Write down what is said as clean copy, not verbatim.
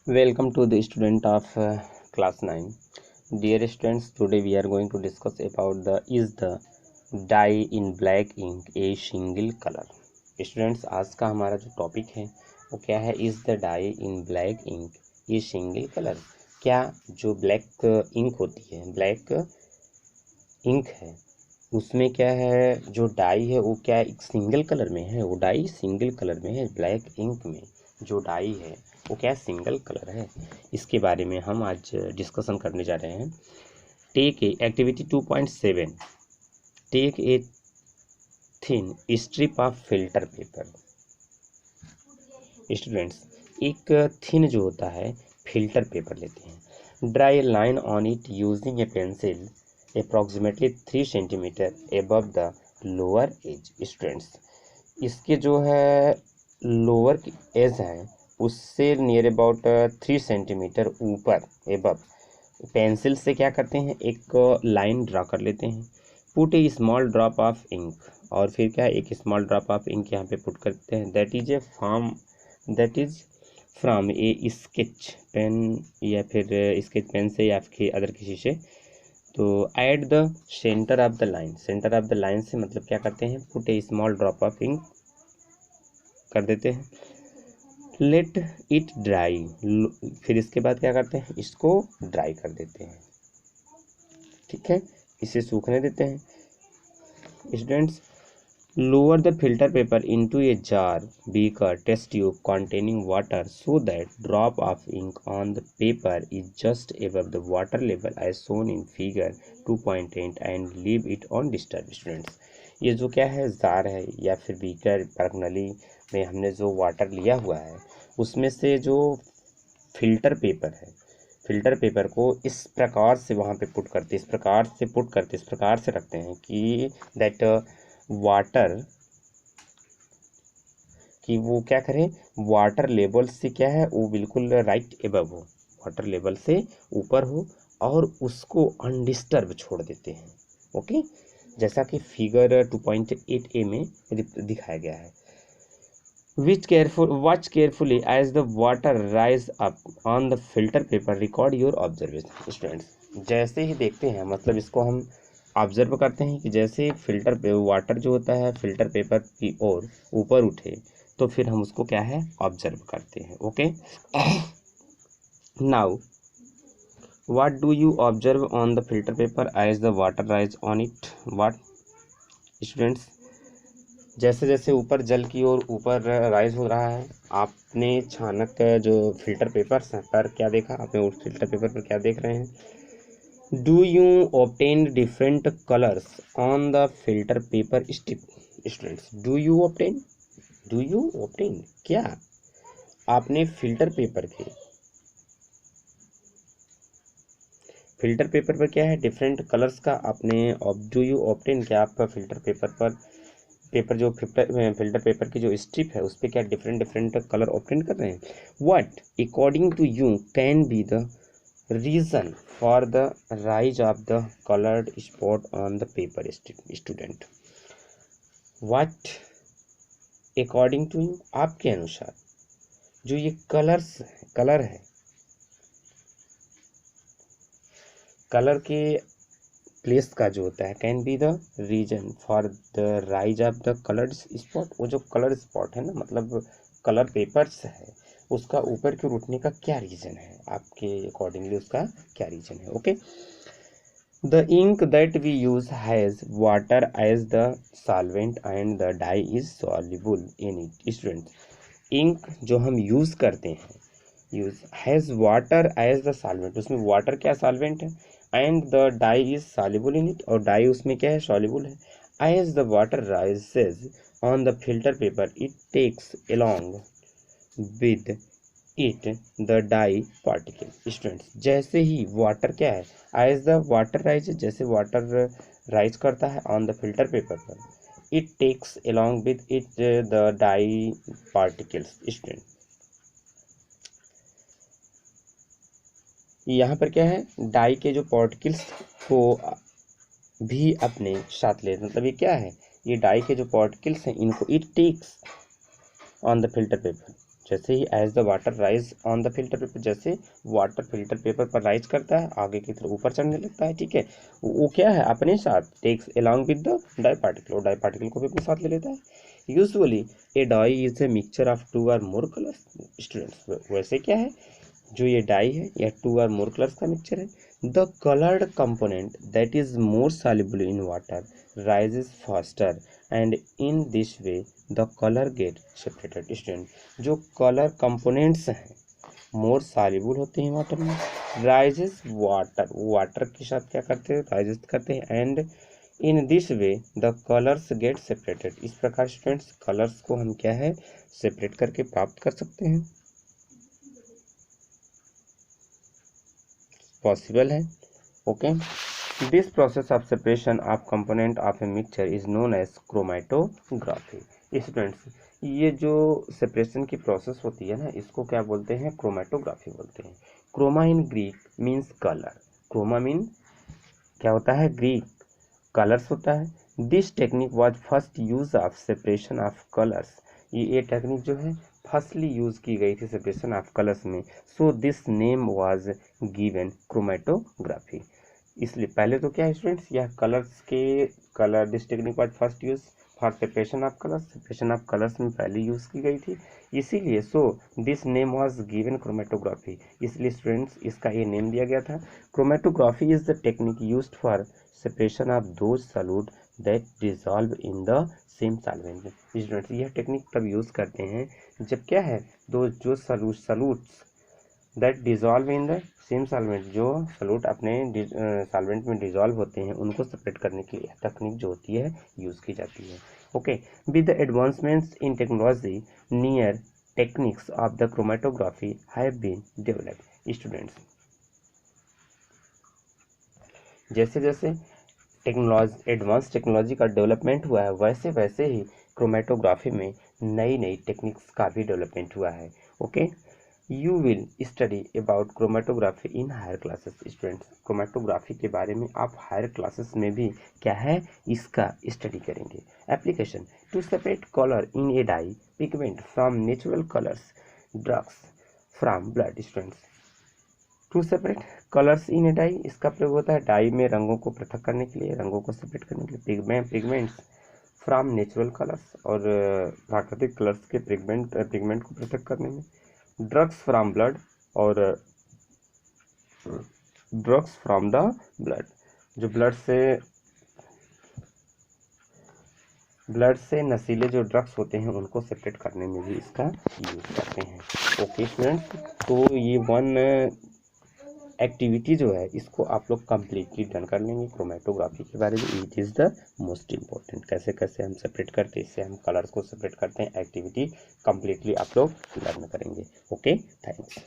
Welcome to the student of class 9. Dear students, today we are going to discuss about the dye in black ink a single color. Students, आज का हमारा जो topic है वो क्या है? Is the dye in black ink a single colour. क्या जो ब्लैक इंक होती है, ब्लैक इंक है, उसमें क्या है, जो डाई है वो क्या एक सिंगल कलर में है? वो डाई सिंगल कलर में है। ब्लैक इंक में जो डाई है वो क्या सिंगल कलर है? इसके बारे में हम आज डिस्कशन करने जा रहे हैं। Take a activity 2.7, take a thin strip of filter paper. Students, एक थिन जो होता है फिल्टर पेपर लेते हैं, draw line on it using a pencil approximately 3 centimetre above the lower edge. Students, इसके जो है लोअर एज है उससे नियर अबाउट 3 सेंटीमीटर ऊपर एबव पेंसिल से क्या करते हैं, एक लाइन ड्रा कर लेते हैं। Put a small drop of ink, और फिर क्या एक स्मॉल ड्रॉप ऑफ इंक यहाँ पे पुट करते हैं। That is from a sketch pen, या फिर स्केच पेन से या फिर अदर किसी से। तो at the centre of the line, centre of the line से मतलब क्या करते हैं, put a small drop of ink कर देते हैं। लेट इट ड्राई, फिर इसके बाद क्या करते हैं, इसको ड्राई कर देते हैं। ठीक है, इसे सूखने देते हैं। Students, lower the filter paper into a jar, beaker, test tube containing water so that drop of ink on the paper is just above the water level as shown in figure 2.8 and leave it on disturbed। Students, ये जो क्या है, jar है या फिर beaker, प्रणाली में हमने जो वाटर लिया हुआ है उसमें से जो फिल्टर पेपर है, फिल्टर पेपर को इस प्रकार से वहाँ पे पुट करते, इस प्रकार से रखते हैं कि दैट वाटर कि वो क्या करें, वाटर लेवल से क्या है वो बिल्कुल राइट एबव हो, वाटर लेवल से ऊपर हो, और उसको अनडिस्टर्ब छोड़ देते हैं। ओके, जैसा कि फिगर 2.8a में दिखाया गया है। Watch carefully as the water rise up on the filter paper, record your observation। Students, जैसे ही देखते हैं, मतलब इसको हम ऑब्जर्व करते हैं कि जैसे फिल्टर पे वाटर जो होता है फिल्टर पेपर की ओर ऊपर उठे तो फिर हम उसको क्या है, ऑब्जर्व करते हैं। Okay, now what do you observe on the filter paper as the water rise on it? What? Students, जैसे जैसे ऊपर जल की ओर ऊपर राइज हो रहा है, आपने अचानक जो फिल्टर पेपर पर क्या देखा, आपने उस फिल्टर पेपर पर क्या देख रहे हैं? Do you obtain different colors on the filter paper strip? Students, do you obtain क्या आपने फिल्टर पेपर पर क्या है, डिफरेंट कलर्स का आपने डू यू ऑब्टेन, क्या आप फिल्टर पेपर जो फिल्टर पेपर की जो स्ट्रिप है उस पर क्या डिफरेंट कलर ऑब्टेन कर रहे हैं? What according to you can be the reason for the rise of the colored spot on the paper strip? Student, what according to you, आपके अनुसार जो ये कलर है, कलर के प्लेस का जो होता है, can be the reason for the rise of the coloured spot. वो जो कलर स्पॉट है ना, मतलब कलर पेपर्स है, उसका ऊपर की ओर उठने का क्या रीजन है, आपके अकॉर्डिंगली उसका क्या रीजन है? Okay, the ink that we use has water as the solvent and the dye is soluble in it. Student, ink जो हम यूज करते हैं has water as the solvent, उसमें वाटर क्या सॉल्वेंट है, and the dye is soluble in it, और dye उसमें क्या है, सॉल्युबल है। As the water rises on the filter paper it takes along with it the dye particle. Students, जैसे ही वाटर क्या है, एज द वाटर राइज, जैसे वाटर राइज करता है ऑन द फिल्टर पेपर पर, it takes along with it the dye particles. Student, यहाँ पर क्या है, डाई के जो पार्टिकल्स को भी अपने साथ ले, मतलब ये क्या है, ये डाई के जो पार्टिकल्स हैं इनको it takes on the filter paper, जैसे ही as the water rise on the filter paper, जैसे वाटर फिल्टर पेपर पर राइज करता है, आगे की तरफ ऊपर चढ़ने लगता है, ठीक है, वो क्या है अपने साथ takes along with the dye particle, और डाई पार्टिकल को भी अपने साथ ले लेता है। Usually a dye is a mixture of 2 और मोर कलर्स। स्टूडेंट्स वैसे क्या है, जो ये डाई है यह 2 और मोर कलर्स का मिक्सचर है। The coloured component that is more soluble in water rises faster and in this way the color get separated। Student जो कलर कंपोनेंट्स हैं मोर soluble होते हैं वाटर में, राइजेस वाटर के साथ क्या करते हैं, राइजेस करते हैं, and in this way the colours get separated. इस प्रकार स्टूडेंट्स कलर्स को हम क्या है सेपरेट करके प्राप्त कर सकते हैं, पॉसिबल है। Okay, this process of separation of component of a mixture is known as chromatography. Students ये जो सेपरेशन की प्रोसेस होती है ना, इसको क्या बोलते हैं, क्रोमैटोग्राफी बोलते हैं। Chroma in Greek means colour, chroma mean क्या होता है, ग्रीक कलर्स होता है। This technique was first use of separation of colours. ये टेक्निक जो है फर्स्टली यूज की गई थी सेपरेशन ऑफ कलर्स में। So this name was given chromatography. इसलिए पहले तो क्या है स्टूडेंट्स, यह कलर्स के colour this technique was first use for separation of colours, separation of colours में पहले यूज की गई थी, इसीलिए so this name was given chromatography. इसलिए स्टूडेंट्स इसका ये नेम दिया गया था। Chromatography is the technique used for separation of those solute that dissolve in the same solvent. Students यह टेक्निक तब यूज करते हैं जब क्या है, दो जो solutes that dissolve in the same solvent, जो सॉल्यूट अपने सॉल्वेंट में डिजॉल्व होते हैं उनको सेपरेट करने के लिए तकनीक जो होती है यूज की जाती है। Okay, with the advancements in technology near techniques of the chromatography have been developed. Students जैसे जैसे एडवांस टेक्नोलॉजी का डेवलपमेंट हुआ है, वैसे वैसे ही क्रोमैटोग्राफी में नई नई टेक्निक्स का भी डेवलपमेंट हुआ है। Okay, you will study about chromatography in higher classes. Students chromatography के बारे में आप हायर क्लासेस में भी क्या है इसका स्टडी करेंगे। Application to separate colour in a dye pigment from natural colours, drugs from blood. Students to separate colours in a dye, इसका प्रयोग होता है डाई में रंगों को पृथक करने के लिए, रंगों को सेपरेट करने के लिए। पिगमेंट्स फ्रॉम नेचुरल कलर्स, और प्राकृतिक कलर्स के पिगमेंट को पृथक करने में। ड्रग्स फ्रॉम ब्लड, और ड्रग्स फ्रॉम द ब्लड, जो ब्लड से नशीले जो ड्रग्स होते हैं उनको सेपरेट करने में भी इसका यूज करते हैं। ओके स्टूडेंट्स, तो ये वन एक्टिविटी जो है इसको आप लोग कम्प्लीटली डन कर लेंगे क्रोमैटोग्राफी के बारे में। It is the most important, कैसे कैसे हम सेपरेट करते हैं, इससे हम कलर्स को सेपरेट करते हैं, एक्टिविटी कम्प्लीटली आप लोग लर्न करेंगे। Okay, thanks.